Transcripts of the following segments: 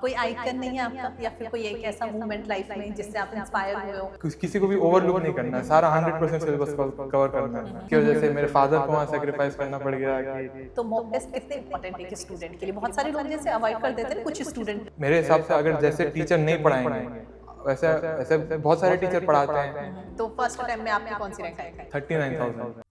कोई आइकन नहीं है आपका या फिर कोई एक ऐसा मूवमेंट लाइफ में जिससे आप इंस्पायर हुए हो? किसी को भी ओवरलुक नहीं करना है, सारा 100% सिलेबस कवर करना है। की वजह से मेरे फादर को वहाँ सेक्रीफाइस करना पड़ गया कि तो मॉक टेस्ट कितने इंपॉर्टेंट है एक स्टूडेंट के लिए? बहुत सारे लोग जैसे अवॉइड कर देते हैं कुछ स्टूडेंट। मेरे हिसाब से अगर जैसे टीचर नहीं पढ़ाएंगे वैसे वैसे बहुत सारे टीचर पढ़ाते हैं। तो फर्स्ट अटेम्प्ट में आपने कौन सी रैंक आई? 39,000।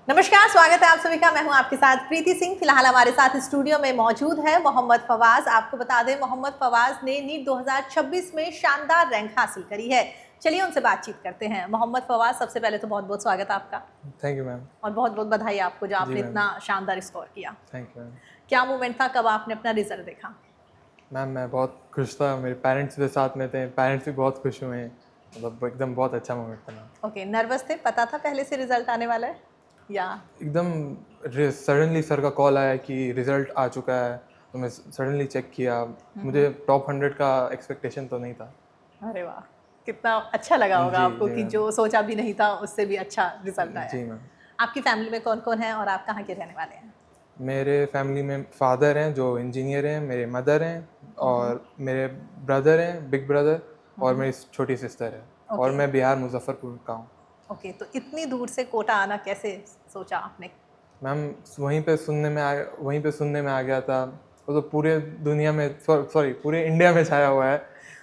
नमस्कार, स्वागत है आप सभी का। मैं हूं आपके साथ प्रीति सिंह। फिलहाल हमारे साथ स्टूडियो में मौजूद है मोहम्मद फवाज। आपको बता दें मोहम्मद फवाज ने नीट 2026 में शानदार रैंक हासिल करी है। चलिए उनसे बातचीत करते हैं। मोहम्मद फवाज, सबसे पहले तो बहुत बहुत स्वागत है आपका। Thank you ma'am. और बहुत बहुत बधाई आपको जो आपने इतना शानदार स्कोर किया। Thank you ma'am. क्या मूवमेंट था, कब आपने अपना रिजल्ट देखा? मैम मैं बहुत खुश था, मेरे पेरेंट्स भी साथ में थे, पेरेंट्स भी बहुत खुश हुए हैं, मतलब एकदम बहुत अच्छा मोमेंट था मैम। ओके, नर्वस थे? पता था पहले से रिजल्ट आने वाला है या एकदम सडनली सर का कॉल आया कि रिजल्ट आ चुका है, तो मैं सडनली चेक किया। मुझे टॉप 100 का एक्सपेक्टेशन तो नहीं था। अरे वाह, कितना अच्छा लगा होगा जी, आपको जी कि मैम। जो सोचा भी नहीं था उससे भी अच्छा रिजल्ट आया। जी मैम। आपकी फैमिली में कौन कौन है और आप कहाँ के रहने वाले हैं? मेरे फैमिली में फादर हैं जो इंजीनियर हैं, मेरे मदर हैं और मेरे ब्रदर हैं, बिग ब्रदर, और मेरी छोटी सिस्टर है। और ओके। मैं बिहार मुजफ्फरपुर का हूँ। ओके, तो इतनी दूर से कोटा आना कैसे सोचा आपने? मैम वहीं पे सुनने में आ गया था। वो तो पूरे दुनिया में, सॉरी पूरे इंडिया में छाया हुआ है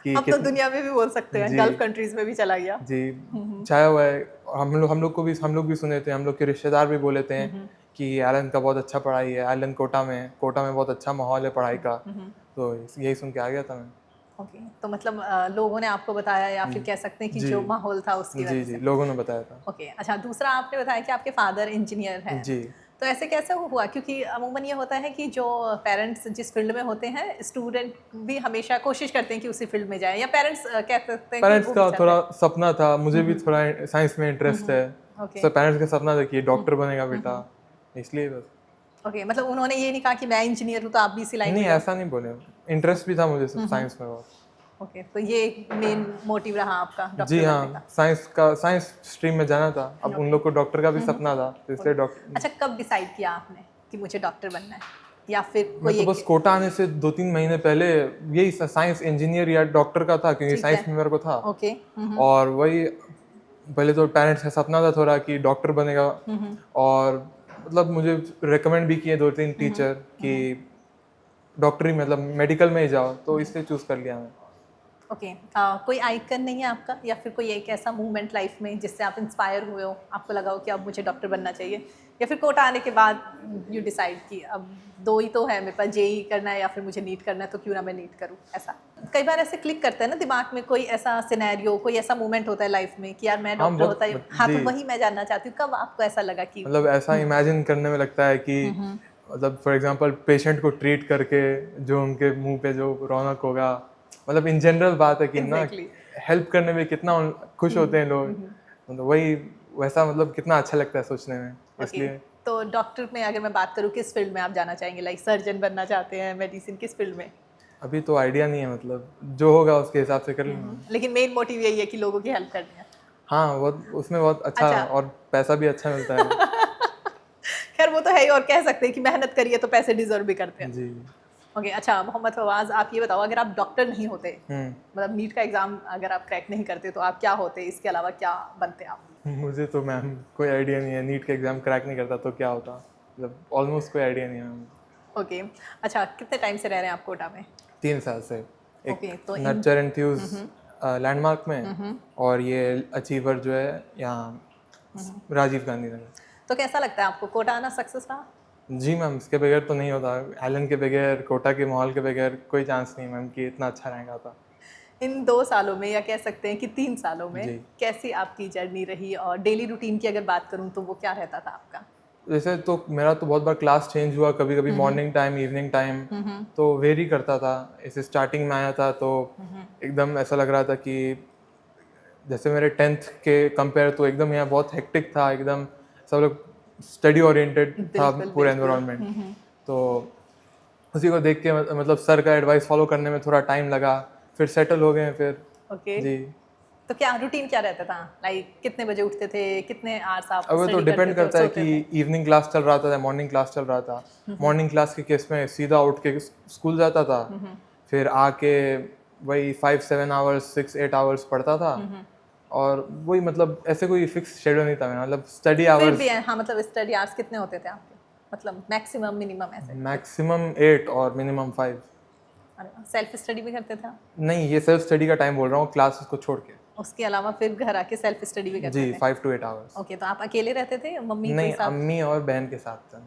कि अब तो दुनिया में भी बोल सकते हैं, जी। गल्फ कंट्रीज में भी चला गया। जी छाया हुआ है। हम लोग भी सुने थे, हम लोग के रिश्तेदार भी बोले थे कि एलन का बहुत अच्छा पढ़ाई है, एलन कोटा में बहुत अच्छा माहौल है पढ़ाई का। तो यही सुन के आ गया था मैं। ओके, तो मतलब लोगों ने आपको बताया या फिर कह सकते हैं कि जी। जो माहौल था उसकी जी वजह जी से? लोगों ने बताया था। ओके, अच्छा, दूसरा आपने बताया कि आपके फादर इंजीनियर हैं। जी। तो ऐसे कैसे हुआ? क्योंकि अमूमन ये होता है कि जो पेरेंट्स जिस फील्ड में होते हैं, स्टूडेंट भी हमेशा कोशिश करते हैं कि उसी फील्ड में जाए, या पेरेंट्स कह सकते हैं कि पेरेंट्स वो का भी चाहते थोड़ा हैं। सपना था, मुझे भी थोड़ा साइंस में इंटरेस्ट है। ओके। सब पेरेंट्स का सपना था कि डॉक्टर बनेगा बेटा, इसलिए बस। ओके, मतलब उन्होंने ये नहीं कहा कि मैं इंजीनियर हूँ तो आप भी इसी लाइन नहीं, में जाओ? ऐसा नहीं बोले। इंटरेस्ट भी था मुझे साइंस में बहुत। ओके, तो ये एक मेन मोटिव रहा आपका जी डॉक्टर बनने का? हाँ, साइंस स्ट्रीम में जाना था। अब उन लोग को डॉक्टर का भी सपना था, तो इसलिए डॉक्टर। अच्छा, कब डिसाइड किया आपने कि मुझे डॉक्टर बनना है, या फिर मैं कोई तो बस एक? कोटा आने से 2-3 महीने पहले यही साइंस इंजीनियर या डॉक्टर का था, क्योंकि ठीक साइंस है। में मेरे को था। ओके। और वही पहले तो पेरेंट्स का सपना था थोड़ा कि डॉक्टर बनेगा। और मतलब मुझे रेकमेंड भी किए 2-3 टीचर कि डॉक्टरी मतलब मेडिकल में ही जाओ, तो इसलिए चूज कर लिया मैं। ओके, कोई आइकन नहीं है आपका या फिर कोई एक ऐसा मूवमेंट लाइफ में जिससे आप इंस्पायर हुए हो, आपको लगा हो कि अब मुझे डॉक्टर बनना चाहिए, या फिर कोटा आने के बाद यू डिसाइड कि अब दो ही तो है मेरे पास, जेई करना है या फिर मुझे नीट करना है, तो क्यों ना मैं नीट करूँ? ऐसा कई बार ऐसे क्लिक करता है ना दिमाग में, कोई ऐसा सिनेरियो, कोई ऐसा मोमेंट होता है लाइफ में कि यार मैं हाँ डॉक्टर बहुत होता है, हाँ तो जी, वही मैं जानना चाहती हूँ। कब आपको ऐसा लगा कि मतलब ऐसा इमेजिन करने में लगता है कि मतलब फॉर एग्जांपल पेशेंट को ट्रीट करके जो उनके मुंह पे जो रौनक होगा, मतलब इन जनरल बात है कि ना, एग्जैक्टली। हेल्प करने में कितना खुश होते हैं लोग, मतलब वही वैसा, मतलब कितना अच्छा लगता है सोचने में, ओके, इसलिए। तो डॉक्टर में अगर मैं बात करूँ, किस फील्ड में आप जाना चाहेंगे? लाइक सर्जन बनना चाहते हैं, मेडिसिन, किस फील्ड में? अभी तो आइडिया नहीं है, मतलब जो होगा उसके हिसाब से कर लूँगा। लेकिन मेन मोटिव यही है कि लोगों की हेल्प करनी है। हाँ वो उसमें बहुत अच्छा अच्छा। और पैसा भी अच्छा मिलता है। खैर वो तो है ही, और कह सकते हैं कि मेहनत करिए तो पैसे डिजर्व भी करते हैं। जी। ओके, अच्छा मोहम्मद फवाज, आप ये बताओ, अगर आप डॉक्टर नहीं होते, हम्म मतलब नीट का एग्जाम अगर आप क्रैक नहीं करते, तो आप क्या होते? इसके अलावा क्या बनते आप? मुझे तो मैम कोई आइडिया नहीं है, नीट का एग्ज़ाम क्रैक नहीं करता तो क्या होता, मतलब ऑलमोस्ट कोई आइडिया नहीं है मैम। ओके, अच्छा, कितने टाइम से रह रहे हैं आप कोटा में? 3 साल से। एक ओके, तो नर्चर एंड फ्यूज लैंडमार्क में, और ये अचीवर जो है यहाँ राजीव गांधी नगर। तो कैसा लगता है आपको, कोटा आना सक्सेस रहा? जी मैम, इसके बगैर तो नहीं होता। एलन के बगैर, कोटा के माहौल के बगैर कोई चांस नहीं मैम कि इतना अच्छा रैंक आता। इन 2 सालों में, या कह सकते हैं कि 3 सालों में, जी। कैसी आपकी जर्नी रही? और डेली रूटीन की अगर बात करूं तो वो क्या रहता था आपका? जैसे तो मेरा तो बहुत बार क्लास चेंज हुआ, कभी कभी मॉर्निंग टाइम, इवनिंग टाइम, तो वेरी करता था। इसे स्टार्टिंग में आया था तो एकदम ऐसा लग रहा था कि जैसे मेरे 10th के कंपेयर तो एकदम यहाँ बहुत हेक्टिक था, एकदम सब लोग स्टडी ओरिएंटेड था बिल्कुल, पूरा बिल्कुल। एनवायरनमेंट। तो उसी को देख के मतलब सर का एडवाइस फॉलो करने में थोड़ा टाइम लगा, फिर सेटल हो गए फिर। ओके। जी। तो क्या रूटीन क्या रहता था, लाइक कितने बजे उठते थे, कितने आवर्स आप अब वो तो स्टडी डिपेंड करते थे, करता है सोते कि थे? इवनिंग क्लास चल रहा था, मॉर्निंग क्लास चल रहा था। मॉर्निंग क्लास के केस में सीधा उठ के स्कूल जाता था, फिर आके वही 5-7 आवर्स 6-8 आवर्स पढ़ता था। और वही मतलब ऐसे कोई फिक्स शेड्यूल नहीं था मेरा, मतलब स्टडी फिर आवर्स भी हाँ, मतलब स्टडी आवर्स कितने होते थे आपके, मतलब मैक्सिमम मिनिमम ऐसे? मैक्सिमम 8 और मिनिमम 5। अरे सेल्फ स्टडी भी करते थे आप? नहीं, ये सेल्फ स्टडी का टाइम बोल रहा हूँ, क्लासेस को छोड़ के। उसके अलावा फिर घर आके सेल्फ स्टडी भी करते जी, थे? 5 to 8 आवर्स। ओके, तो आप अकेले रहते थे या मम्मी कोई नहीं, साथ? अम्मी और बहन के साथ था।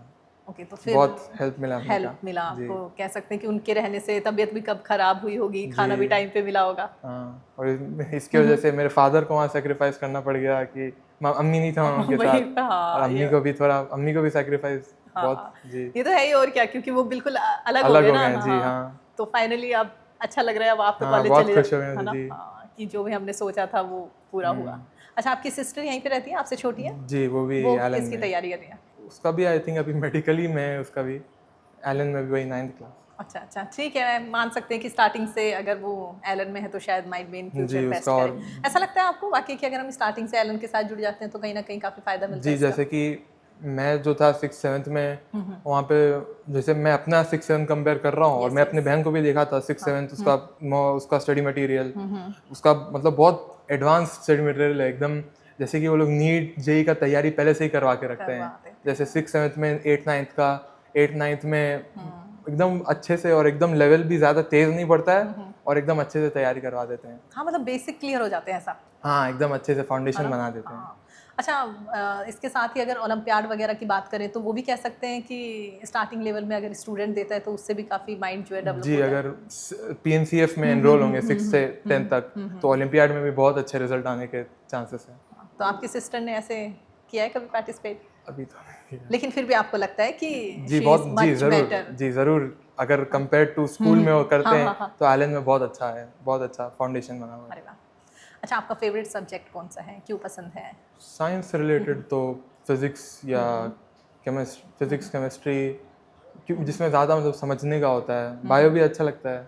ओके, तो फिर बहुत हेल्प मिला अम्मी का। हेल्प मिला जी आपको, कह सकते हैं कि उनके रहने से तबीयत भी कब खराब हुई होगी, खाना भी जी। टाइम पे मिला होगा। हाँ, और इसकी वजह से मेरे फादर को वहाँ सेक्रीफाइस करना पड़ गया कि अम्मी नहीं था उनके वही साथ, और हाँ, अम्मी को भी सेक्रीफाइस बहुत। हाँ, जी, ये तो है ही, और क्या, क्योंकि वो बिल्कुल अलग हो अलग गए हो ना। गए। जी हाँ, हाँ, तो फाइनली अब अच्छा लग रहा है, अब आप तो हाँ, कॉलेज बहुत चले खुश हो गए है थे। ना, जी हाँ, कि जो भी हमने सोचा था वो पूरा हुआ। अच्छा, आपकी सिस्टर यहीं पे रहती है, आपसे छोटी है? जी, वो भी वो एलन किसकी में। तैयारी कर रही है? उसका भी आई थिंक अभी मेडिकली में है, उसका भी एलन में भी वही 9th क्लास। अच्छा अच्छा, ठीक है, मान सकते हैं कि स्टार्टिंग से अगर वो एलन में है तो शायद माइट बी इन फ्यूचर जी, बेस्ट उसका करे। और ऐसा लगता है आपको वाकई कि अगर हम स्टार्टिंग से एलन के साथ जुड़ जाते हैं तो कहीं ना कहीं काफ़ी फ़ायदा मिलता है जी, इसका? जैसे कि मैं जो था 6th-7th में, वहाँ पे जैसे मैं अपना 6th-7th कंपेयर कर रहा हूँ, और यस मैं अपने यस। बहन को भी देखा था 6th-7th, उसका स्टडी मटेरियल, उसका मतलब बहुत एडवांस स्टडी मटेरियल है एकदम। जैसे कि वो लोग नीट जेई का तैयारी पहले से ही करवा के रखते हैं। करवा देते जैसे 6th-7th में 8th-9th में एकदम अच्छे से, और एकदम लेवल भी ज़्यादा तेज़ नहीं पड़ता है, और एकदम अच्छे से तैयारी करवा देते हैं। हाँ, मतलब बेसिक क्लियर हो जाते हैं ऐसा, हाँ, एकदम अच्छे से है फाउंडेशन ना? बना देते हैं। हाँ। अच्छा, इसके साथ ही अगर ओलंपियाड वगैरह की बात करें तो वो भी कह सकते हैं कि स्टार्टिंग लेवल में अगर स्टूडेंट देता है तो उससे भी काफ़ी माइंड जो है डेवलप जी, होता है। अगर पीएनसीएफ में एनरोल होंगे 6 से 10 तक, तो ओलंपियाड में भी बहुत अच्छे रिजल्ट आने के चांसेस हैं। तो आपकी सिस्टर ने ऐसे किया है कभी पार्टिसिपेट? अभी तो नहीं किया। लेकिन फिर भी आपको लगता है कि जी, शी इज़ जी, मच ज़रूर। बेटर? जी, ज़रूर। अगर कंपेयर टू स्कूल में वो करते हाँ हैं, हाँ हाँ। तो आइलैंड में बहुत अच्छा है, बहुत अच्छा फाउंडेशन बना हुआ है। अरे वाह! अच्छा, आपका फेवरेट सब्जेक्ट कौन सा है, क्यों पसंद है? साइंस से रिलेटेड तो फिजिक्स या फिजिक्स, केमिस्ट्री, जिसमें ज़्यादा मतलब समझने का होता है। बायो भी अच्छा लगता है,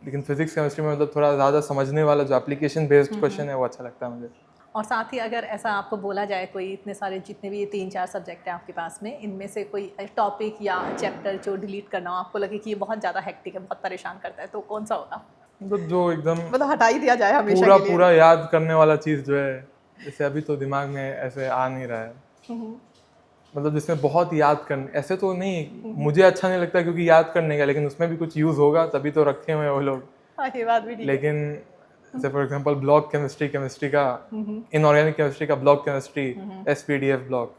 लेकिन फिजिक्स केमिस्ट्री में मतलब थोड़ा ज़्यादा समझने वाला जो एप्लीकेशन बेस्ड क्वेश्चन है, वो अच्छा लगता है मुझे। और साथ ही अगर ऐसा आपको बोला जाए, कोई इतने सारे जितने भी ये 3-4 सब्जेक्ट हैं आपके पास में, इनमें से कोई टॉपिक या चैप्टर जो डिलीट करना हो, आपको लगे कि ये बहुत ज़्यादा हेक्टिक है, बहुत परेशान करता है, तो कौन सा होगा? मतलब जो एकदम मतलब हटा ही दिया जाए हमेशा पूरा के लिए। पूरा याद करने वाला चीज़ जो है, जैसे अभी तो दिमाग में ऐसे आ नहीं रहा है। मतलब जिसमें बहुत याद करने, ऐसे तो नहीं, मुझे अच्छा नहीं लगता क्योंकि याद करने का, लेकिन उसमें भी कुछ यूज़ होगा तभी तो रखे हुए हैं वो लोग। हाँ, ये बात भी ठीक है। लेकिन जैसे फॉर एग्जांपल ब्लॉक केमिस्ट्री का, इनऑर्गेनिक केमिस्ट्री का ब्लॉक केमिस्ट्री, एसपीडीएफ ब्लॉक,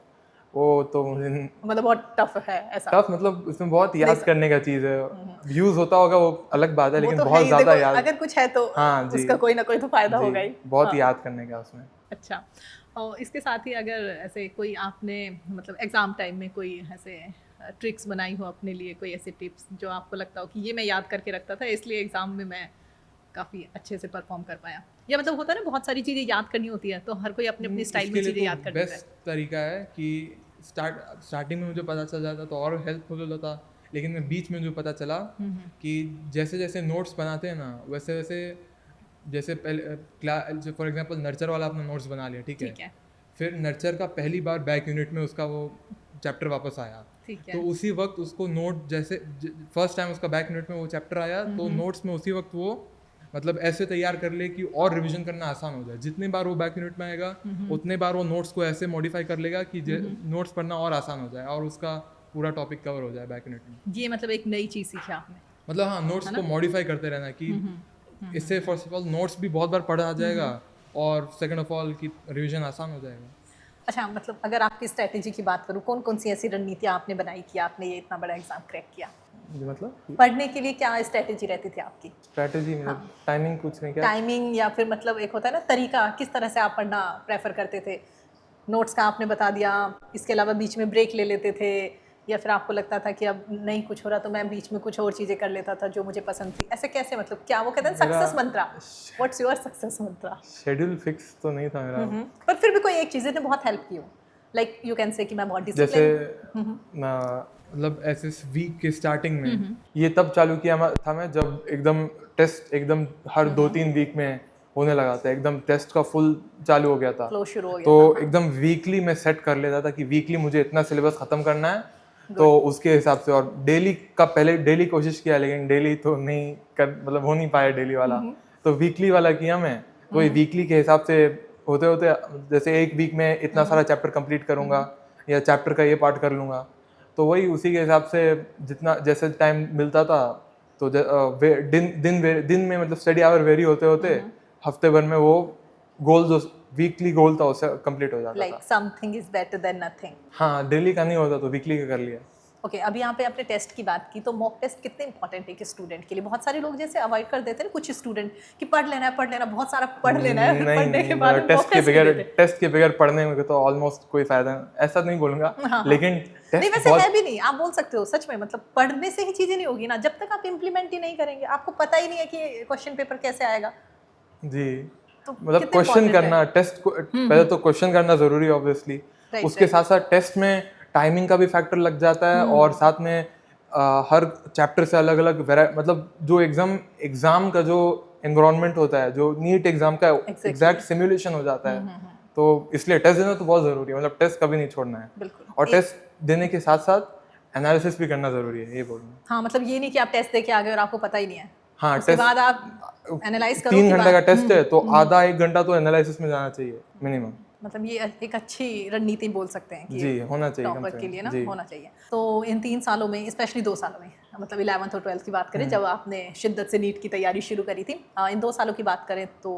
वो तो मुझे मतलब बहुत टफ है ऐसा? टफ, मतलब उसमें बहुत नहीं याद करने का चीज़ है। यूज़ होता होगा वो अलग बात है, वो लेकिन तो है बहुत ही, ज़्यादा देखो याद। अगर कुछ है तो हाँ जी, उसका कोई ना कोई तो फायदा जी, होगा ही। बहुत हाँ। याद करने का उसमें। अच्छा, और इसके साथ ही अगर ऐसे कोई आपने मतलब एग्ज़ाम टाइम में कोई ऐसे ट्रिक्स बनाई हो अपने लिए, कोई ऐसे टिप्स जो आपको लगता हो कि ये मैं याद करके रखता था इसलिए एग्ज़ाम में मैं काफ़ी अच्छे से परफॉर्म कर पाया, या मतलब होता है ना बहुत सारी चीज़ें याद करनी होती है तो हर कोई अपने अपनी स्टाइल में इसके लिए चीज़ें तो याद कर लेता है। बेस्ट तरीका है कि स्टार्टिंग में मुझे पता चल जाता तो और हेल्पफुल होता था, लेकिन मैं बीच में जो पता चला कि जैसे जैसे नोट्स बनाते हैं ना, वैसे वैसे, जैसे पहले क्लास फॉर एग्जांपल नर्चर वाला अपना नोट्स बना लिया, ठीक ठीक है। फिर नर्चर का पहली बार बैक यूनिट में उसका वो चैप्टर वापस आया, ठीक है। तो उसी वक्त उसको नोट, जैसे फर्स्ट टाइम उसका बैक यूनिट में वो चैप्टर आया, तो नोट्स में उसी वक्त वो मतलब ऐसे तैयार कर ले कि और रिवीजन करना आसान हो जाए। जितने बार वो बैक यूनिट में आएगा, उतने बार वो नोट्स को ऐसे मॉडिफाई कर लेगा कि नोट्स पढ़ना और आसान हो जाए, और उसका पूरा टॉपिक कवर हो जाए बैक यूनिट में। ये मतलब एक नई चीज़ सीखी आपने? मतलब हाँ, नोट्स को मॉडिफाई करते रहना कि इससे फर्स्ट ऑफ ऑल नोट्स भी बहुत बार पढ़ा आ जाएगा, और सेकंड ऑफ ऑल की रिवीजन आसान हो जाएगा। अच्छा, मतलब अगर आपकी स्ट्रैटेजी की बात करूँ, कौन कौन सी ऐसी रणनीतियाँ आपने बनाई कि आपने ये इतना बड़ा एग्जाम क्रैक किया? मतलब पढ़ने के लिए क्या स्ट्रैटेजी रहती थी आपकी? स्ट्रैटेजी में टाइमिंग कुछ नहीं, क्या टाइमिंग, या फिर मतलब एक होता है ना तरीका, किस तरह से आप पढ़ना प्रेफर करते थे? नोट्स का आपने बता दिया, इसके अलावा बीच में ब्रेक ले लेते थे, या फिर आपको लगता था कि अब नहीं कुछ हो रहा तो मैं बीच में कुछ और चीज़ें कर लेता था जो मुझे पसंद थी? ऐसे कैसे, मतलब क्या वो कहते हैं success Mantra? What's your success Mantra? Schedule fix तो नहीं था मेरा। पर फिर भी कोई एक चीज़ें ने बहुत हेल्प की हो, लाइक यू कैन से कि मैं बहुत जैसे डिसिप्लिन। मतलब ऐसे वीक के स्टार्टिंग में ये तब चालू किया था मैं, जब एकदम टेस्ट एकदम हर 2-3 वीक में होने लगा था, एकदम टेस्ट का फुल चालू हो गया था, फ्लो शुरू हो गया तो एकदम वीकली मैं सेट कर लेता था कि वीकली मुझे इतना सिलेबस ख़त्म करना है, तो उसके हिसाब से। और डेली का पहले डेली कोशिश किया, लेकिन डेली तो नहीं कर, मतलब हो नहीं पाया डेली वाला, तो वीकली वाला किया मैं। वही वीकली के हिसाब से होते होते, जैसे एक वीक में इतना सारा चैप्टर कंप्लीट करूँगा या चैप्टर का ये पार्ट कर लूँगा, तो वही उसी के हिसाब से जितना जैसे टाइम मिलता था, तो दिन में मतलब स्टडी आवर वेरी होते होते हफ्ते भर में वो गोल जो वीकली गोल था उससे कंप्लीट हो जाता like something is better than nothing. हाँ, डेली का नहीं होता तो वीकली का कर लिया। ओके अभी यहाँ पे आपने टेस्ट की बात की, तो मॉक टेस्ट कितने इंपॉर्टेंट है कि स्टूडेंट के लिए? बहुत सारे लोग जैसे अवॉइड कर देते हैं ना कुछ स्टूडेंट कि पढ़ लेना है बहुत सारा पढ़ लेना है, फिर पढ़ने के बाद टेस्ट के बगैर पढ़ने में तो ऑलमोस्ट कोई फायदा नहीं, ऐसा नहीं बोलूंगा। लेकिन नहीं वैसे है भी नहीं, आप बोल सकते हो सच में, मतलब पढ़ने से ही चीजें नहीं होगी ना जब तक आप इम्प्लीमेंट ही नहीं करेंगे, आपको पता ही नहीं है कि क्वेश्चन पेपर कैसे आएगा। जी, तो मतलब क्वेश्चन करना, टेस्ट को पहले तो क्वेश्चन करना जरूरी है ऑब्वियसली, उसके साथ साथ टेस्ट में टाइमिंग का भी फैक्टर लग जाता है, और साथ में हर चैप्टर से अलग अलग मतलब जो एग्जाम का जो एनवायरनमेंट होता है, जो नीट एग्जाम का एग्जैक्ट सिमुलेशन हो जाता है, तो इसलिए टेस्ट देना तो बहुत जरूरी है, मतलब टेस्ट कभी नहीं छोड़ना है। और टेस्ट देने के साथ साथ एनालिसिस भी करना जरूरी है, ये बोलूँ। हाँ, मतलब ये नहीं कि आप टेस्ट दे के आ गए और आपको पता ही नहीं है। हाँ, उसके बाद आप एनालाइज करो। 3 घंटे का टेस्ट है तो आधा 1 घंटा तो एनालिसिस में जाना चाहिए मिनिमम। मतलब ये एक अच्छी रणनीति बोल सकते हैं कि जी, होना चाहिए टॉपर के लिए ना, होना चाहिए। तो इन 3 सालों में, स्पेशली 2 सालों में, मतलब 11th और 12th की बात करें जब आपने शिद्दत से नीट की तैयारी शुरू करी थी, इन 2 सालों की बात करें तो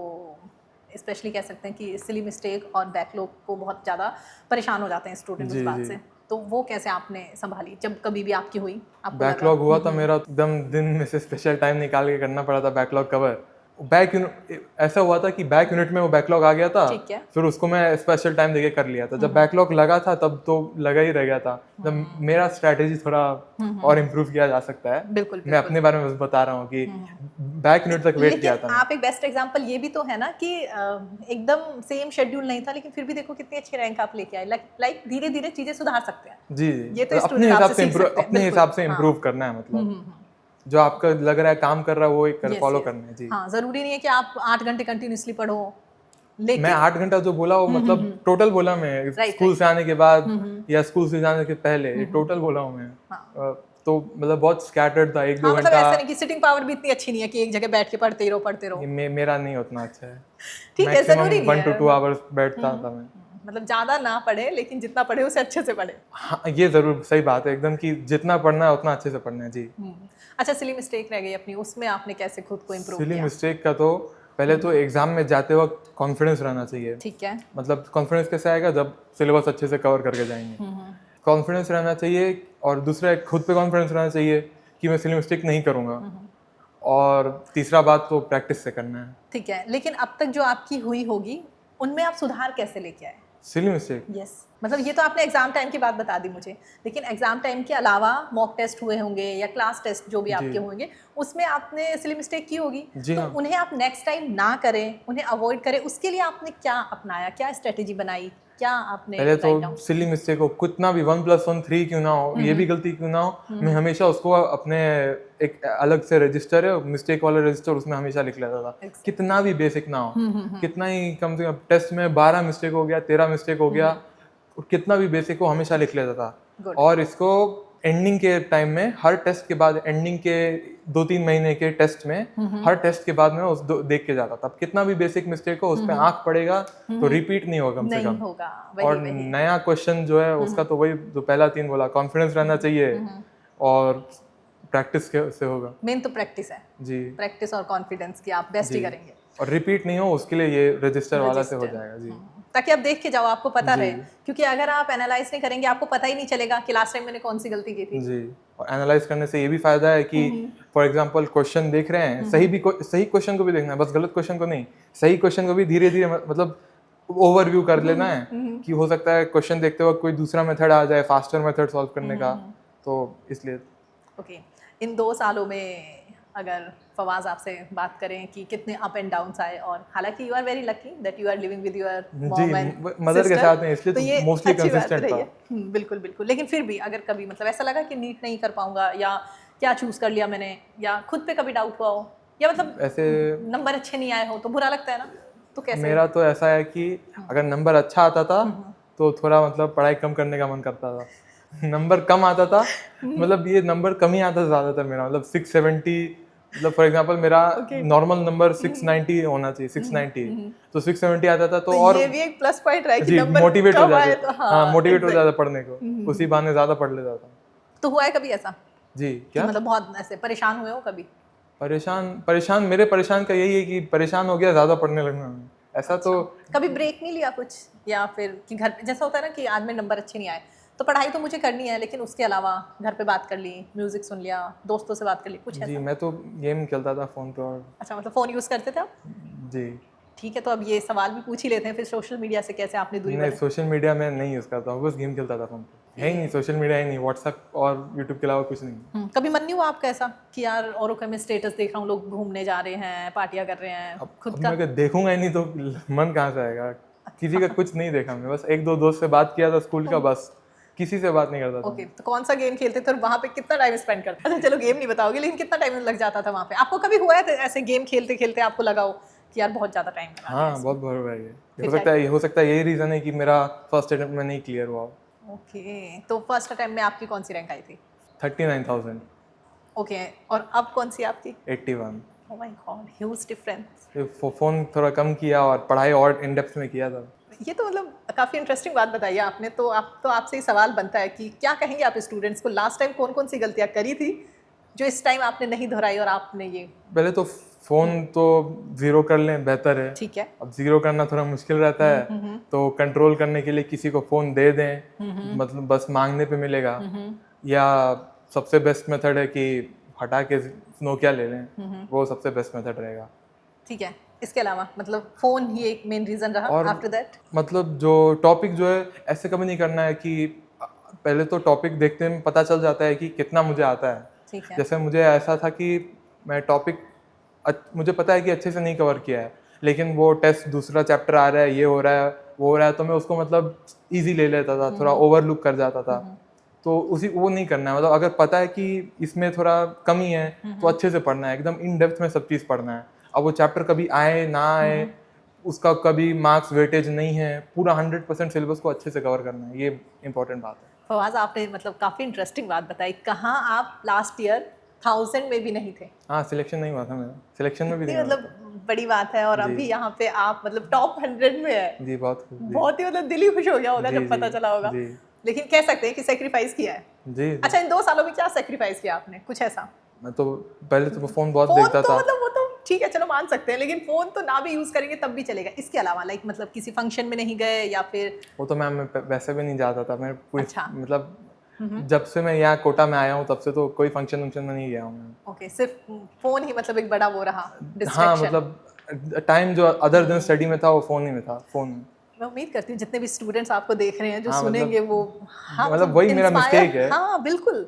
स्पेशली कह सकते हैं कि सिली मिस्टेक और बैकलॉग को बहुत ज़्यादा परेशान हो जाते हैं स्टूडेंट उस बात से, तो वो कैसे आपने संभाली जब कभी भी आपकी हुई? आपको बैकलॉग हुआ था मेरा, एकदम दिन में से स्पेशल टाइम निकाल के करना पड़ा था बैकलॉग कवर। ऐसा हुआ था कि बैक यूनिट में वो बैकलॉग आ गया था, फिर उसको मैं स्पेशल टाइम देके कर लिया था। जब बैकलॉग लगा था तब तो लगा ही रह गया था। जब मेरा स्ट्रैटेजी थोड़ा और इम्प्रूव किया जा सकता है, बिल्कुल, मैं अपने बारे में बस बता रहा हूँ कि बैक यूनिट तक वेट किया था। आप एक बेस्ट एग्जांपल ये भी तो है ना कि एकदम सेम शेड्यूल नहीं था, लेकिन फिर भी देखो कितनी अच्छी रैंक आप लेके आए। लाइक धीरे धीरे चीजें सुधार सकते हैं। जी, ये तो अपने हिसाब से इम्प्रूव करना है, मतलब जो आपका लग रहा है काम कर रहा है वो एक फॉलो करना है। जी हाँ, जरूरी नहीं है कि आप 8 घंटे कंटिन्यूसली पढ़ो। मैं 8 घंटा जो बोला वो मतलब टोटल बोला मैं, स्कूल से आने के बाद या स्कूल से जाने के पहले, टोटल बोला हूँ मैं। तो मतलब बहुत स्कैटर्ड था, 1-2 घंटा। मतलब ऐसा नहीं कि सिटिंग पावर भी इतनी अच्छी नहीं है कि एक जगह बैठ के पढ़ते रहो। मेरा नहीं उतना अच्छा है। ठीक है, जरूरी नहीं है। 1 to 2 आवर्स बैठता था मैं। मतलब ज्यादा ना पढ़े, लेकिन जितना पढ़े उसे अच्छे से पढ़े। हाँ, ये जरूर सही बात है एकदम, कि जितना पढ़ना है उतना अच्छे से पढ़ना है। जी। अच्छा, सिली मिस्टेक रह गई अपनी, उसमें आपने कैसे खुद को इम्प्रूव किया? सिली मिस्टेक का तो पहले तो एग्जाम में जाते वक्त कॉन्फिडेंस रहना चाहिए। ठीक है। मतलब कॉन्फिडेंस कैसे आएगा? जब सिलेबस अच्छे से कवर करके जाएंगे, कॉन्फिडेंस रहना चाहिए। और दूसरा, खुद पे कॉन्फिडेंस रहना चाहिए कि मैं सिली मिस्टेक नहीं करूँगा। और तीसरा बात तो प्रैक्टिस से करना है। ठीक है, लेकिन अब तक जो आपकी हुई होगी उनमें आप सुधार कैसे लेके आए? सिली मिस्टेक, यस, मतलब ये तो आपने एग्जाम टाइम की बात बता दी मुझे, लेकिन एग्जाम टाइम के अलावा मॉक टेस्ट हुए होंगे या क्लास टेस्ट जो भी आपके होंगे, उसमें आपने सिली मिस्टेक की होगी। तो हाँ। उन्हें आप नेक्स्ट टाइम ना करें, उन्हें अवॉइड करें, उसके लिए आपने क्या अपनाया, क्या स्ट्रेटेजी बनाई, क्या आपने? पहले तो सिली मिस्टेक हो, कितना भी 1+1 3 क्यों ना हो, ये भी गलती क्यों ना हो, मैं हमेशा उसको अपने एक अलग से रजिस्टर है, मिस्टेक वाला रजिस्टर, उसमें हमेशा लिख लेता था। कितना भी बेसिक ना हो, कितना ही कम से कम टेस्ट में 12 मिस्टेक हो गया, 13 मिस्टेक हो गया, कितना भी बेसिक हो हमेशा लिख लेता था। और इसको एंडिंग के टाइम में, हर टेस्ट के बाद, एंडिंग के 2-3 महीने के टेस्ट में, हर टेस्ट के बाद में उस देख के जाता था। कितना भी बेसिक मिस्टेक हो, उस पर आंख पड़ेगा तो रिपीट नहीं होगा कम से कम। और नया क्वेश्चन जो है उसका तो वही जो पहला 3 बोला, कॉन्फिडेंस रहना चाहिए और प्रैक्टिस से होगा। मेन तो प्रैक्टिस है जी, प्रैक्टिस और कॉन्फिडेंस की आप बेस्ट ही करेंगे। और रिपीट नहीं हो उसके लिए ये रजिस्टर वाला से हो जाएगा। जी, ताकि आप देख के जाओ, आपको पता रहे, क्योंकि अगर आप एनालाइज नहीं करेंगे आपको पता ही नहीं चलेगा कि लास्ट टाइम मैंने कौन सी गलती की थी। जी, और एनालाइज करने से ये भी फायदा है कि फॉर एग्जांपल क्वेश्चन देख रहे हैं, सही क्वेश्चन को भी देखना है, बस गलत क्वेश्चन को नहीं, सही क्वेश्चन को भी धीरे धीरे मतलब ओवरव्यू कर लेना है कि हो सकता है क्वेश्चन देखते वक्त कोई दूसरा मेथड आ जाए, फास्टर मेथड सॉल्व करने का, तो इसलिए। ओके, इन 2 सालों में अगर फवाज आपसे बात करें कि कितने अप एंड डाउन्स आए, और हालांकि you are very lucky that you are living with your mom and mother के साथ हैं, इसलिए तो मोस्टली कंसिस्टेंट था। बिल्कुल बिल्कुल, लेकिन फिर भी अगर कभी मतलब ऐसा लगा कि नीट नहीं कर पाऊंगा, या क्या चूज कर लिया मैंने, या खुद पे कभी डाउट हुआ हो? या मतलब ऐसे नंबर अच्छे नहीं आए हो तो बुरा लगता है ना, तो कैसे? मेरा तो ऐसा है कि अगर नंबर अच्छा आता था तो थोड़ा मतलब पढ़ाई कम करने का मन करता था। नंबर कम आता था, मतलब ये नंबर कम ही आता था ज़्यादातर मेरा, मतलब 670, मतलब फॉर एग्जांपल मेरा ओके। नॉर्मल नंबर 690 होना चाहिए, 690, तो 670 आता था तो तो और ये भी एक प्लस पॉइंट रहा है कि जी नंबर मोटिवेट हो कम आए जाते, तो हाँ मोटिवेट हो एग्जैक्ट। जाता पढ़ने को, उसी बहाने ज़्यादा पढ़ लेता था। तो हुआ है कभी ऐसा जी कि क्या? मतलब बहुत ऐसे परेशान हुए हो कभी? परेशान परेशान मेरे परेशान का यही है कि परेशान हो गया ज़्यादा पढ़ने लगना में। ऐसा तो कभी ब्रेक नहीं लिया कुछ, या फिर कि घर पे जैसा होता है ना कि आज में नंबर अच्छे नहीं आए तो पढ़ाई तो मुझे करनी है, लेकिन उसके अलावा घर पे बात कर ली, म्यूजिक सुन लिया, दोस्तों से बात कर ली, कुछ जी ऐसा? मैं तो गेम खेलता था फ़ोन पे और अच्छा, मतलब फ़ोन यूज़ करते थे आप? जी ठीक है, तो अब ये सवाल भी पूछ ही लेते हैं, फिर सोशल मीडिया से कैसे आपने दूरी नहीं बनाई? सोशल मीडिया मैं नहीं यूज़ करता हूँ, बस गेम खेलता था फ़ोन पे। है ही नहीं सोशल मीडिया, ही नहीं व्हाट्सएप और यूट्यूब के अलावा कुछ नहीं। कभी मन नहीं हुआ आपका ऐसा कि यार औरों का मैं स्टेटस देख रहा हूँ, लोग घूमने जा रहे हैं, पार्टियां कर रहे हैं, खुद अब का? मैं अगर देखूंगा ही नहीं तो मन कहाँ से आएगा। किसी का कुछ नहीं देखा, मैं बस एक दो दोस्त से बात किया था स्कूल का, बस किसी से बात नहीं करता था। ओके, तो कौन सा गेम खेलते थे और वहाँ पे कितना टाइम स्पेंड करते? अच्छा चलो गेम नहीं बताओगे, लेकिन कितना टाइम लग जाता था वहाँ पे? आपको कभी हुआ है ऐसे गेम खेलते खेलते आपको लगा हो कि यार बहुत ज़्यादा टाइम लगा दिया हाँ इसमें? बहुत बार हुआ है ये। फिर हो सकता है यही रीज़न है कि मेरा फर्स्ट अटेम्प्ट में नहीं क्लियर हुआ। ओके, तो फर्स्ट अटेम्प्ट में आपकी कौन सी रैंक आई थी? 39,000, ओके, और अब कौन सी आपकी? 81। Oh my God, huge difference. Phone थोड़ा कम किया और पढ़ाई और इन डेप्थ में किया था। ये तो मतलब काफ़ी इंटरेस्टिंग बात बताई है आपने, तो आपसे ही सवाल बनता है कि क्या कहेंगे आप स्टूडेंट्स को, लास्ट टाइम कौन कौन सी गलतियाँ करी थी जो इस टाइम आपने नहीं दोहराई और आपने ये? पहले तो फ़ोन तो ज़ीरो कर लें बेहतर है। ठीक है। अब ज़ीरो करना थोड़ा मुश्किल रहता है, तो कंट्रोल करने के लिए किसी को फ़ोन दे दें, मतलब बस मांगने पे मिलेगा। या सबसे बेस्ट मेथड है कि हटा के नोकिया ले लें, वो सबसे बेस्ट मेथड रहेगा। ठीक है, इसके अलावा मतलब फ़ोन ही एक मेन रीज़न रहा और आफ्टर दैट? मतलब जो टॉपिक जो है ऐसे कभी नहीं करना है कि पहले तो टॉपिक देखते में पता चल जाता है कि कितना मुझे आता है। ठीक है। जैसे मुझे ऐसा था कि मैं टॉपिक मुझे पता है कि अच्छे से नहीं कवर किया है, लेकिन वो टेस्ट दूसरा चैप्टर आ रहा है, ये हो रहा है, वो हो रहा है, तो मैं उसको मतलब ईजी ले लेता था, थोड़ा ओवरलुक कर जाता था। तो उसी वो नहीं करना है, मतलब अगर पता है कि इसमें थोड़ा कमी है तो अच्छे से पढ़ना है, एकदम इन डेप्थ में सब चीज़ पढ़ना है। अब वो चैप्टर कभी आए ना आए, उसका कभी मार्क्स वेटेज नहीं है, पूरा 100% सिलेबस को अच्छे से कवर करना है, ये इंपॉर्टेंट बात है। फवाज़, आपने मतलब काफ़ी इंटरेस्टिंग बात बताई। कहाँ आप लास्ट ईयर 1000 में भी नहीं थे? हाँ सिलेक्शन नहीं हुआ था मेरा, सिलेक्शन में भी इतनी नहीं हुआ था। मतलब बड़ी बात है, और जी। अभी यहाँ पे आप मतलब टॉप 100 में है। जी बहुत खूब, जी बहुत ही मतलब दिल ही खुश हो गया होगा जी जब पता जी चला होगा। जी लेकिन कह सकते हैं कि सेक्रीफाइस किया है। जी जी। अच्छा, इन 2 सालों में क्या सेक्रीफाइस किया आपने, कुछ ऐसा? मैं तो पहले तो फ़ोन बहुत फ़ोन देखता तो था। मतलब वो तो ठीक है, चलो मान सकते हैं, लेकिन फ़ोन तो ना भी यूज़ करेंगे तब भी चलेगा। इसके अलावा लाइक मतलब किसी फंक्शन में नहीं गए या फिर? वो तो मैं वैसे भी नहीं जाता था, मैं कोई अच्छा। मतलब जब से मैं यहाँ कोटा में आया हूँ तब से तो कोई फंक्शन वंक्शन में नहीं गया हूँ मैं। ओके, सिर्फ फ़ोन ही मतलब एक बड़ा वो रहा हाँ डिस्ट्रैक्शन। मतलब टाइम जो अदर देन स्टडी में था वो फ़ोन ही में था, फ़ोन में। मैं उम्मीद करती हूँ जितने भी स्टूडेंट्स आपको देख रहे हैं, जो हाँ सुनेंगे मतलब वो, हाँ मतलब मतलब वही मेरा इंस्पायर, मिस्टेक है, हाँ बिल्कुल।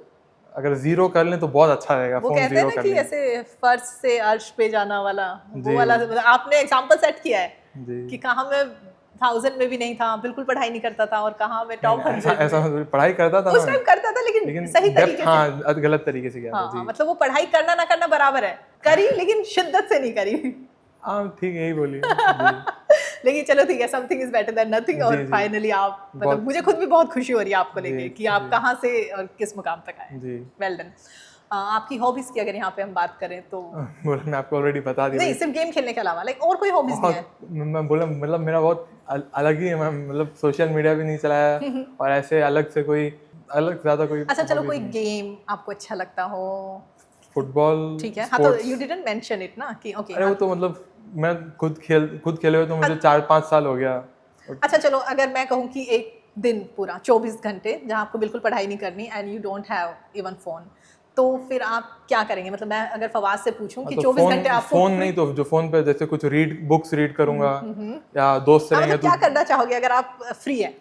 अगर ज़ीरो कर लें तो बहुत अच्छा रहेगा, वो फ़ोन कहते हैं ज़ीरो ना कर कि लें। ऐसे फर्श से अर्श पे जाना वाला, वो जी वाला मतलब आपने एग्जांपल सेट किया है जी। कि कहाँ मैं 1000 में भी नहीं था, बिल्कुल पढ़ाई नहीं करता था, और कहाँ मैं नहीं, टॉप नहीं, ऐसा 100 ऐसा में। मतलब पढ़ाई करता था ना उस मैं, टाइम करता था लेकिन लेकिन सही डेप्थ तरीके से। हाँ गलत तरीके से किया था। हाँ जी मतलब वो पढ़ाई करना ना करना बराबर है, करी लेकिन शिद्दत से नहीं करी। हाँ ठीक है, यही बोलिए। जी लेकिन चलो ठीक है, something is better than nothing, और जी जी फाइनली आप मतलब बहुत मुझे खुद भी बहुत खुशी हो रही है आपको जी लेके कि आप जी कहाँ से और किस मुकाम तक आए हैं। जी। Well done. आपकी हॉबीज की अगर यहाँ पे हम बात करें तो? बोला मैं आपको ऑलरेडी बता दी नहीं, भाई। सिर्फ गेम खेलने के अलावा लाइक और कोई हॉबीज नहीं है? बहुत मैं बोला मतलब मेरा बहुत अलग ही है, मैं मतलब सोशल मीडिया भी नहीं चलाया और ऐसे अलग से कोई अलग ज़्यादा कोई अच्छा चलो, hobbies कोई नहीं। गेम आपको अच्छा लगता हो? फुटबॉल, ठीक है, हाँ तो sports. You didn't mention it ना कि ओके अरे हाँ। वो तो मतलब मैं खुद खेले हुए तो मुझे 4-5 साल हो गया। अच्छा चलो, अगर मैं कहूँ कि एक दिन पूरा 24 घंटे जहाँ आपको बिल्कुल पढ़ाई नहीं करनी and you don't have even phone, तो फिर आप क्या करेंगे? मतलब मैं अगर फवाद से पूछूं कि तो 24 घंटे आपको फोन नहीं तो जो फोन पे जैसे कुछ बुक्स रीड करूंगा या दोस्त हाँ रहेंगे मतलब तो क्या करना चाहोगे अगर आप फ्री है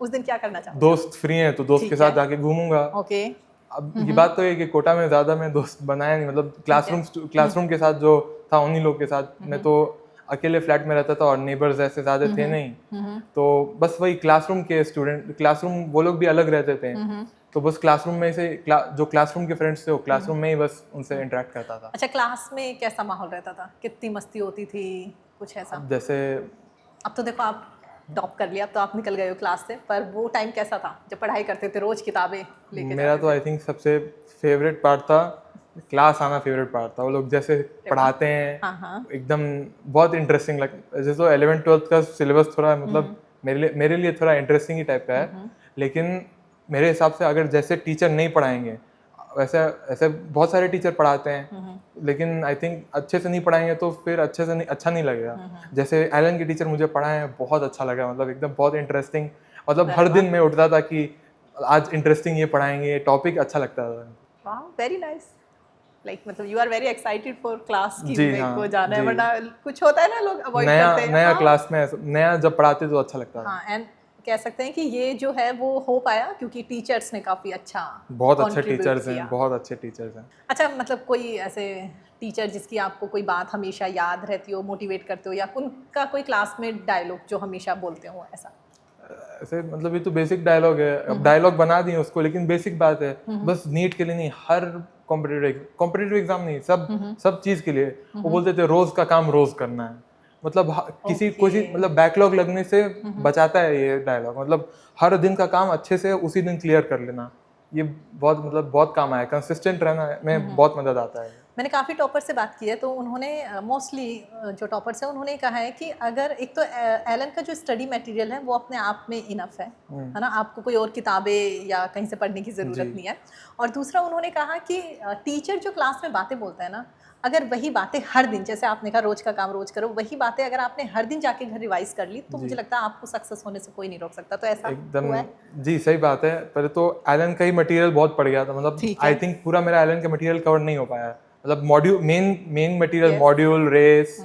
उस दिन, क्या करना चाहोगे? दोस्त फ्री हैं तो दोस्त के ठीक साथ है। जाके घूमूंगा। ओके। अब ये बात तो है कि कोटा में ज़्यादा मैं दोस्त बनाया नहीं, मतलब क्लासरूम के साथ जो था उन्हीं लोग के साथ, मैं तो अकेले फ्लैट में रहता था और नेबर्स ऐसे ज़्यादा थे नहीं, तो बस वही क्लासरूम वो लोग भी अलग रहते थे, तो बस क्लासरूम में से जो क्लासरूम के फ्रेंड्स थे वो क्लासरूम में ही बस उनसे इंटरेक्ट करता था। अच्छा, क्लास में कैसा माहौल रहता था? कितनी मस्ती होती थी? कुछ ऐसा? जैसे अब तो देखो आप टॉप कर लिया, अब तो आप निकल गए हो क्लास से, पर वो टाइम कैसा था जब पढ़ाई करते थे, रोज किताबें लेके मेरा जाते तो थे? आई थिंक सबसे फेवरेट पार्ट था क्लास आना, फेवरेट पार्ट था। वो लोग जैसे पढ़ाते हैं हाँ हाँ। एकदम बहुत इंटरेस्टिंग जैसे तो 11th-12th का सिलेबस थोड़ा मतलब मेरे लिए थोड़ा इंटरेस्टिंग ही टाइप का है, लेकिन मेरे हिसाब से अगर जैसे टीचर नहीं पढ़ाएंगे, वैसे ऐसे बहुत सारे टीचर पढ़ाते हैं, लेकिन आई थिंक अच्छे से नहीं पढ़ाएंगे तो फिर अच्छे से नहीं, अच्छा नहीं लगेगा। जैसे एलन के टीचर मुझे पढ़ाए हैं, बहुत अच्छा लगा, मतलब एकदम बहुत इंटरेस्टिंग, मतलब अरे हर वाह! दिन मैं उठता था कि आज इंटरेस्टिंग ये पढ़ाएंगे, टॉपिक अच्छा लगता था। वाह, वेरी नाइस। लाइक मतलब you are very excited for class की जी मेरे को हाँ, जाना है, जी। वरना कुछ होता है ना लोग अवॉइड नया करते हैं। नया हाँ क्लास में नया जब पढ़ाते तो अच्छा लगता था। हाँ, एंड कह सकते हैं कि ये जो है वो हो पाया क्योंकि टीचर्स ने काफ़ी अच्छा बहुत अच्छे कंट्रीब्यूट टीचर्स हैं, किया। बहुत अच्छे टीचर्स हैं। अच्छा, मतलब कोई ऐसे टीचर जिसकी आपको कोई बात हमेशा याद रहती हो, मोटिवेट करते हो, या उनका कोई क्लास में डायलॉग जो हमेशा बोलते हो ऐसा? ऐसे मतलब ये तो बेसिक डायलॉग है, अब डायलॉग बना दिए उसको, लेकिन बेसिक बात है, बस नीट के लिए नहीं, हर कॉम्पिटिटिव एग्जाम नहीं, सब चीज़ के लिए वो बोलते थे रोज का काम रोज करना है। मतलब किसी ओके। मतलब बैकलॉग लगने से बचाता है ये डायलॉग, मतलब हर दिन का काम अच्छे से उसी दिन क्लियर कर लेना, ये बहुत मतलब बहुत काम आया, कंसिस्टेंट रहना में बहुत मदद आता है। मैंने काफ़ी टॉपर से बात की है, तो उन्होंने मोस्टली जो टॉपर्स हैं उन्होंने कहा है कि अगर एक तो एलन का जो स्टडी मटेरियल है वो अपने आप में इनफ है ना, आपको कोई और किताबें या कहीं से पढ़ने की ज़रूरत जी। नहीं है। और दूसरा उन्होंने कहा कि टीचर जो क्लास में बातें बोलता है ना, अगर वही बातें हर दिन, जैसे आपने कहा रोज का काम रोज करो, वही बातें अगर आपने हर दिन जाके घर रिवाइज कर ली तो मुझे लगता है आपको सक्सेस होने से कोई नहीं रोक सकता। तो ऐसा एकदम हुआ है? जी, सही बात है। पहले तो एलन का ही मटेरियल बहुत पड़ गया था, मतलब ठीक आई है। थिंक पूरा मेरा एलन का मटेरियल कवर नहीं हो पाया, मतलब module main material yes. Module रेस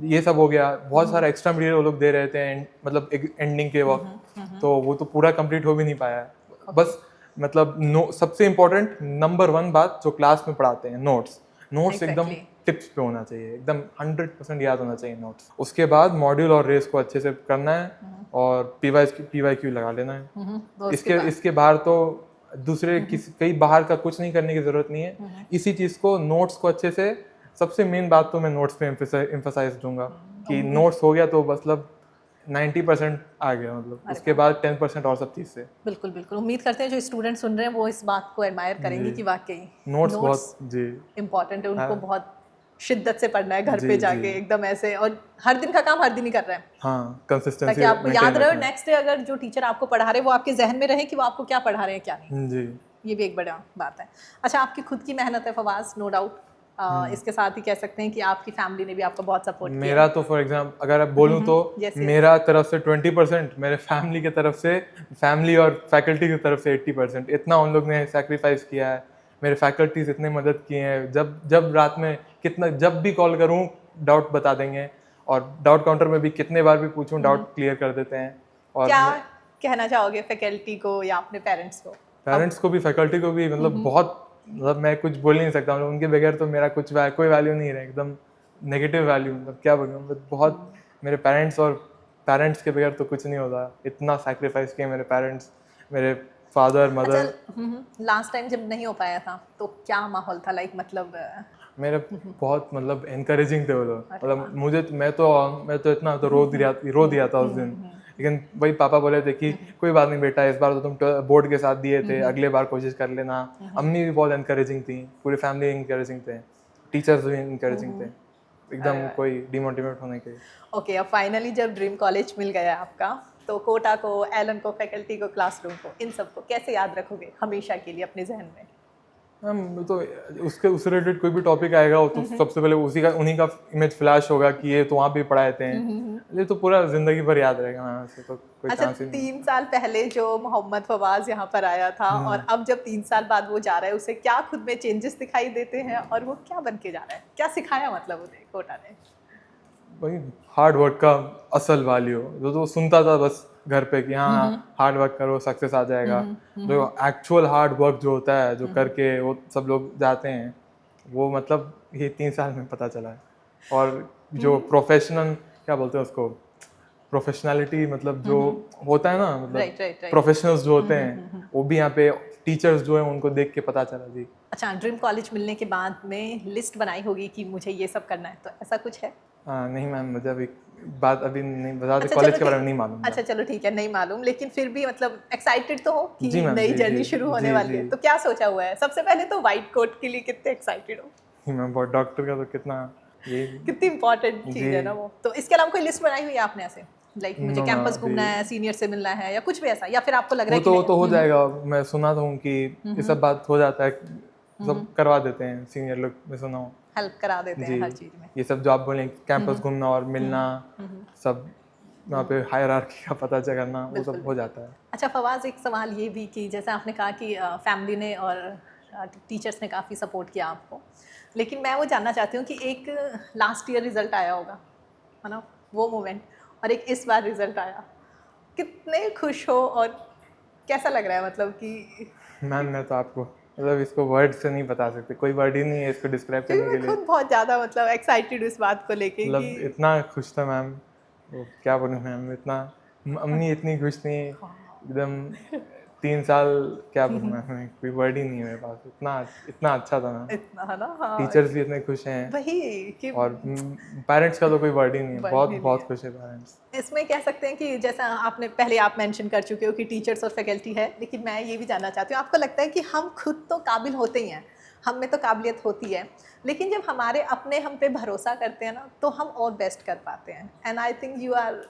ये सब हो गया, बहुत सारा एक्स्ट्रा मटेरियल वो लोग दे रहे थे मतलब एंडिंग के वक्त, तो वो तो पूरा कंप्लीट हो भी नहीं पाया। बस मतलब सबसे इम्पोर्टेंट नंबर 1 बात जो क्लास में पढ़ाते हैं, नोट्स एकदम एग्जैक्टली। टिप्स पे होना चाहिए, एकदम 100% याद होना चाहिए नोट्स। उसके बाद मॉड्यूल और रेस को अच्छे से करना है और पीवाईक्यू लगा लेना है। तो उसके इसके बाद इसके बाहर तो दूसरे किसी कई बाहर का कुछ नहीं करने की जरूरत नहीं है। इसी चीज को नोट्स को अच्छे से, सबसे मेन बात तो मैं नोट्स पे एम्फेसाइज दूंगा कि नोट्स हो गया तो मतलब 90% आ गया, मतलब अरे उसके बाद 10% और सब चीज से। बिल्कुल बिल्कुल, उम्मीद करते हैं जो स्टूडेंट सुन रहे हैं वो इस बात को एडमायर करेंगे जी। कि वाकई नोट्स नोट्स बहुत जी इम्पॉर्टेंट है, उनको हाँ। बहुत शिद्दत से पढ़ना है घर जी पे जी जाके एकदम ऐसे, और हर दिन का काम हर दिन ही कर रहे हैं हाँ, कंसिस्टेंसी ताकि आपको मेंटेन याद रहे और रखना। नेक्स्ट डे अगर जो टीचर आपको पढ़ा रहे हैं वो आपके जहन में रहे कि वो आपको क्या पढ़ा रहे हैं क्या नहीं। जी। ये भी एक बड़ा बात है। अच्छा, आपकी खुद की मेहनत है फवाज, नो डाउट। इसके साथ ही कह सकते हैं कि आपकी फैमिली ने भी आपका बहुत सपोर्ट किया मेरा तो फॉर एग्जाम्पल अगर आप बोलूँ तो Yes, yes. मेरा तरफ से 20%, मेरे फैमिली की तरफ से, फैमिली और फैकल्टी की तरफ से 80%, इतना उन लोग ने सेक्रीफाइस किया है। मेरे फैकल्टीज इतने मदद किए हैं, जब जब रात में कितना जब भी कॉल करूँ डाउट बता देंगे, और डाउट काउंटर में भी कितने बार भी पूछूं डाउट क्लियर कर देते हैं। और क्या कहना चाहोगे फैकल्टी को या अपने पेरेंट्स को? पेरेंट्स को भी फैकल्टी को भी मतलब बहुत, मतलब मैं कुछ बोल नहीं सकता, मतलब उनके बगैर तो मेरा कुछ कोई वैल्यू नहीं रहा, एकदम नेगेटिव वैल्यू, मतलब क्या बोलूँ, मतलब बहुत मेरे पेरेंट्स के बगैर तो कुछ नहीं होता। इतना सैक्रिफाइस किया मेरे पेरेंट्स, मेरे फादर मदर। अच्छा, लास्ट टाइम जब नहीं हो पाया था तो क्या माहौल था, लाइक मतलब मेरे बहुत मतलब एनकरेजिंग थे वो लोग, मतलब मैं तो इतना तो रो दिया था उस दिन, लेकिन वही पापा बोले थे कि कोई बात नहीं बेटा, इस बार तो तुम बोर्ड के साथ दिए थे, अगले बार कोशिश कर लेना। अम्मी भी बहुत एनकरेजिंग थी, पूरी फैमिली एनकरेजिंग थे, टीचर्स भी एनकरेजिंग थे, एकदम कोई डिमोटिवेट होने के। ओके, अब फाइनली जब ड्रीम कॉलेज मिल गया आपका, तो कोटा को, एलन को, फैकल्टी को, क्लासरूम को, इन सबको कैसे याद रखोगे हमेशा के लिए अपने जहन में? मैम तो उससे रिलेटेड कोई भी टॉपिक आएगा वो तो सबसे पहले उन्हीं का इमेज फ्लैश होगा कि ये तो वहाँ पे पढ़ाए थे, ये तो पूरा जिंदगी भर याद रहेगा मैम, ऐसे तो कोई अच्छा, चांस ही नहीं। 3 साल पहले जो मोहम्मद फवाज यहाँ पर आया था और अब जब 3 साल बाद वो जा रहा है, उसे क्या खुद में चेंजेस दिखाई देते हैं और वो क्या बन के जा रहा है? क्या सिखाया मतलब उन्हें कोटा ने? वही हार्ड वर्क का असल वैल्यू जो तो सुनता था बस घर पे कि हाँ हार्ड वर्क करो सक्सेस आ जाएगा, जो एक्चुअल हार्ड वर्क जो होता है, जो करके वो सब लोग जाते हैं, वो मतलब ये 3 साल में पता चला है। और जो प्रोफेशनल क्या बोलते हैं उसको, प्रोफेशनलिटी, मतलब जो होता है ना, मतलब राइट राइट राइट। प्रोफेशनल्स जो होते हैं वो भी यहाँ पे टीचर्स जो हैं उनको देख के पता चला जी। अच्छा, ड्रीम कॉलेज मिलने के बाद में लिस्ट बनाई होगी कि मुझे ये सब करना है, तो ऐसा कुछ है? नहीं मैम, मुझे अभी बात अभी नहीं बता अच्छा कॉलेज चलो के बारे में ठीक, नहीं मालूम। अच्छा चलो ठीक है, नहीं मालूम, लेकिन फिर भी मतलब एक्साइटेड तो हो कि जी मैम, नई जी, जर्नी जी, शुरू होने जी, वाली है, जी। तो क्या सोचा हुआ है? सबसे पहले तो वाइट कोट के लिए कितने एक्साइटेड हो? मैं बहुत डॉक्टर का तो कितना ये कितनी इंपॉर्टेंट चीज़ है ना वो। तो इसके अलावा कोई लिस्ट बनाई हुई है आपने ऐसे, लाइक मुझे नो कैंपस अभी घूमना है, सीनियर से मिलना है, या कुछ भी ऐसा, या फिर आपको लग रहा वो है कि तो हो नहीं? जाएगा। मैं सुना था हूँ कि ये सब बात हो जाता है, सब करवा देते हैं सीनियर लोग, मैं सुना हूँ हेल्प करा देते हैं जी। हर चीज़ में। ये सब जो आप बोले कैंपस घूमना और मिलना, सब वहाँ पे हायरार्की का पता करना, वो सब हो जाता है। अच्छा फवाज, एक सवाल ये भी कि जैसे आपने कहा कि फैमिली ने और टीचर्स ने काफ़ी सपोर्ट किया आपको, लेकिन मैं वो जानना चाहती हूँ कि एक लास्ट ईयर रिजल्ट आया होगा, है ना, वो मोमेंट, और एक इस बार रिजल्ट आया, कितने खुश हो और कैसा लग रहा है? मतलब कि मैम मैं तो आपको मतलब इसको वर्ड से नहीं बता सकते, कोई वर्ड ही नहीं है इसको डिस्क्राइब करने के मैं लिए। खुद बहुत ज़्यादा मतलब एक्साइटेड हूँ इस बात को लेके मतलब कि इतना खुश था मैम, वो क्या बोलूँ मैम, इतना अम्मी इतनी खुश थी एकदम। 3 साल क्या बोलूँ मैम, कोई वर्ड ही नहीं है मेरे पास, इतना इतना अच्छा था मैम। इतना, है ना, हाँ, टीचर्स भी इतने खुश हैं, वही कि और पेरेंट्स का तो कोई वर्ड ही नहीं है, वर्ड बहुत ही नहीं बहुत है। खुश है पेरेंट्स। इसमें कह सकते हैं कि जैसा आपने पहले आप मेंशन कर चुके हो कि टीचर्स और फैकल्टी है, लेकिन मैं ये भी जानना चाहती हूँ, आपको लगता है कि हम खुद तो काबिल होते ही हैं, हम में तो काबिलियत होती है, लेकिन जब हमारे अपने हम पे भरोसा करते हैं ना, तो हम और बेस्ट कर पाते हैं, and I think you are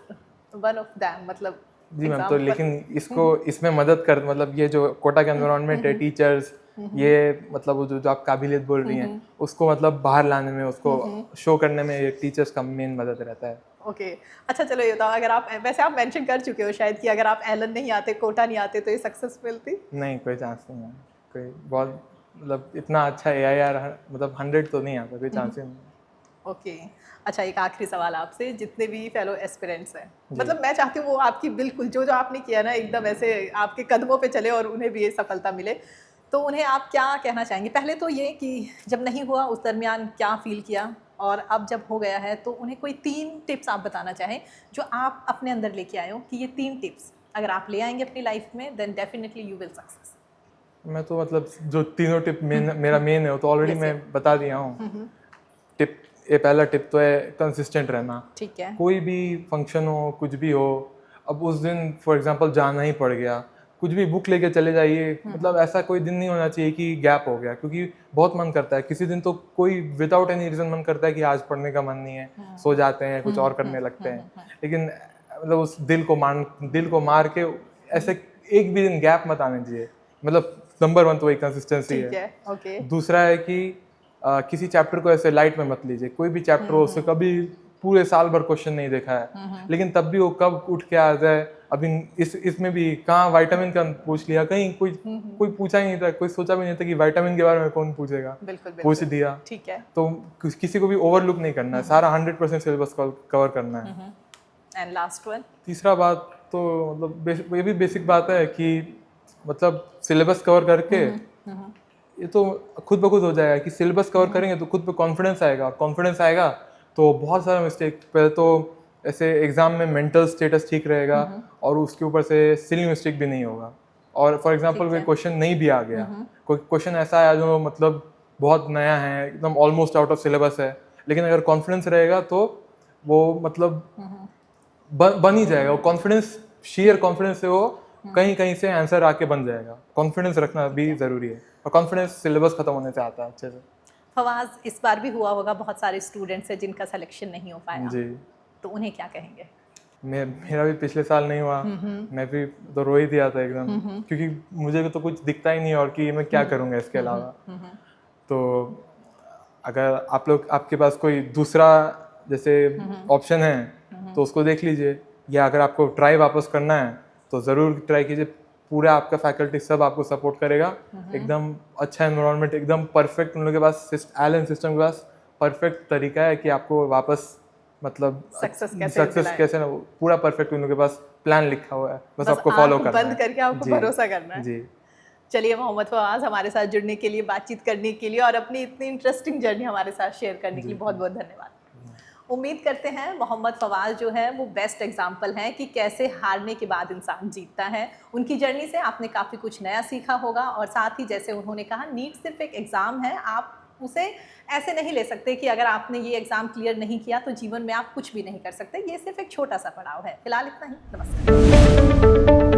one of them, मतलब जी मैम, तो एग्जाम्पल। लेकिन इसको इसमें मदद कर, मतलब ये जो कोटा का एनवायरनमेंट है, टीचर्स, ये मतलब वो जो आप काबिलियत बोल रही हैं, उसको मतलब बाहर लाने में, उसको शो करने में ये टीचर्स का मेन मदद रहता है। ओके अच्छा चलो ये बताओ, अगर आप वैसे आप मेंशन कर चुके हो शायद कि अगर आप एलन नहीं आते, कोटा नहीं आते, तो ये सक्सेस मिलती? नहीं, कोई चांस नहीं है, कोई बहुत मतलब इतना अच्छा AIR मतलब 100 तो नहीं आता, कोई चांस ही नहीं है। ओके अच्छा, एक आखिरी सवाल आपसे, जितने भी फेलो एस्पिरेंट्स हैं, मतलब मैं चाहती हूँ वो आपकी बिल्कुल जो जो आपने किया ना, एकदम ऐसे आपके कदमों पे चले और उन्हें भी ये सफलता मिले, तो उन्हें आप क्या कहना चाहेंगे? पहले तो ये कि जब नहीं हुआ उस दरमियान क्या फील किया, और अब जब हो गया है तो उन्हें कोई 3 टिप्स आप बताना चाहें जो आप अपने अंदर लेके आए हो, कि ये 3 टिप्स अगर आप ले आएंगे अपनी लाइफ में, then definitely you will success. मैं तो मतलब जो तीनों टिप मेरा मेन है वो तो ऑलरेडी मैं बता दिया हूँ। टिप ये पहला टिप तो है कंसिस्टेंट रहना। ठीक है। कोई भी फंक्शन हो, कुछ भी हो, अब उस दिन फॉर एग्जांपल जाना ही पड़ गया, कुछ भी बुक लेके चले जाइए, मतलब ऐसा कोई दिन नहीं होना चाहिए कि गैप हो गया, क्योंकि बहुत मन करता है किसी दिन, तो कोई विदाउट एनी रीज़न मन करता है कि आज पढ़ने का मन नहीं है, सो जाते हैं, कुछ और करने लगते हैं, लेकिन मतलब उस दिल को मार के ऐसे एक भी दिन गैप मत आने चाहिए। मतलब नंबर 1 तो वही कंसिस्टेंसी ठीक है। है, ओके। दूसरा है कि किसी चैप्टर को ऐसे लाइट में मत लीजिए, कोई भी चैप्टर हो, उससे कभी पूरे साल भर क्वेश्चन नहीं देखा है, लेकिन तब भी वो कब उठ के आ जाए। अभी इसमें भी कहाँ विटामिन का पूछ लिया, कहीं कोई पूछा ही नहीं था, कोई सोचा भी नहीं था कि विटामिन के बारे में कौन पूछेगा, बिल्कुल पूछ दिया। ठीक है। तो किसी को भी ओवरलुक नहीं करना है, सारा 100% सिलेबस कवर करना है। एंड लास्ट वन, तीसरा बात तो मतलब ये भी बेसिक बात है कि मतलब सिलेबस कवर करके ये तो खुद ब खुद हो जाएगा कि सिलेबस कवर करेंगे तो खुद पे कॉन्फिडेंस आएगा तो बहुत सारा मिस्टेक, पहले तो ऐसे एग्जाम में मेंटल स्टेटस ठीक रहेगा, और उसके ऊपर से सिली मिस्टेक भी नहीं होगा। और फॉर एग्जांपल कोई क्वेश्चन नहीं भी आ गया, कोई क्वेश्चन ऐसा आया जो मतलब बहुत नया है, एकदम ऑलमोस्ट आउट ऑफ सिलेबस है, लेकिन अगर कॉन्फिडेंस रहेगा तो वो मतलब बन ही जाएगा। वो कॉन्फिडेंस, शेयर कॉन्फिडेंस से वो कहीं कहीं से आंसर आके बन जाएगा। कॉन्फिडेंस रखना भी ज़रूरी है, और कॉन्फिडेंस सिलेबस खत्म होने से आता है अच्छे से। फवाज, इस बार भी हुआ होगा बहुत सारे स्टूडेंट्स हैं जिनका सिलेक्शन नहीं हो पाया जी, तो उन्हें क्या कहेंगे? मेरा भी पिछले साल नहीं हुआ, मैं भी तो रो ही दिया था एकदम, क्योंकि मुझे तो कुछ दिखता ही नहीं और कि मैं क्या करूँगा इसके अलावा। तो अगर आपके पास कोई दूसरा जैसे ऑप्शन है तो उसको देख लीजिए, या अगर आपको ट्राई वापस करना है तो ज़रूर ट्राई कीजिए। पूरा आपका फैकल्टी सब आपको सपोर्ट करेगा, एकदम अच्छा एनवायरनमेंट, एकदम परफेक्ट उन लोगों के पास, एलन सिस्टम के पास परफेक्ट तरीका है कि आपको वापस मतलब सक्सेस कैसे ना, पूरा परफेक्ट उन लोगों के पास प्लान लिखा हुआ है, बस आपको फॉलो करना है, बंद करके आपको भरोसा करना है। जी। चलिए मोहम्मद फवाज, हमारे साथ जुड़ने के लिए, बातचीत करने के लिए और अपनी इतनी इंटरेस्टिंग जर्नी हमारे साथ शेयर करने के लिए बहुत बहुत धन्यवाद। उम्मीद करते हैं मोहम्मद फवाद जो है वो बेस्ट एग्जाम्पल हैं कि कैसे हारने के बाद इंसान जीतता है। उनकी जर्नी से आपने काफ़ी कुछ नया सीखा होगा और साथ ही जैसे उन्होंने कहा नीट सिर्फ एक एग्ज़ाम है, आप उसे ऐसे नहीं ले सकते कि अगर आपने ये एग्ज़ाम क्लियर नहीं किया तो जीवन में आप कुछ भी नहीं कर सकते। ये सिर्फ एक छोटा सा पड़ाव है। फिलहाल इतना ही, नमस्कार।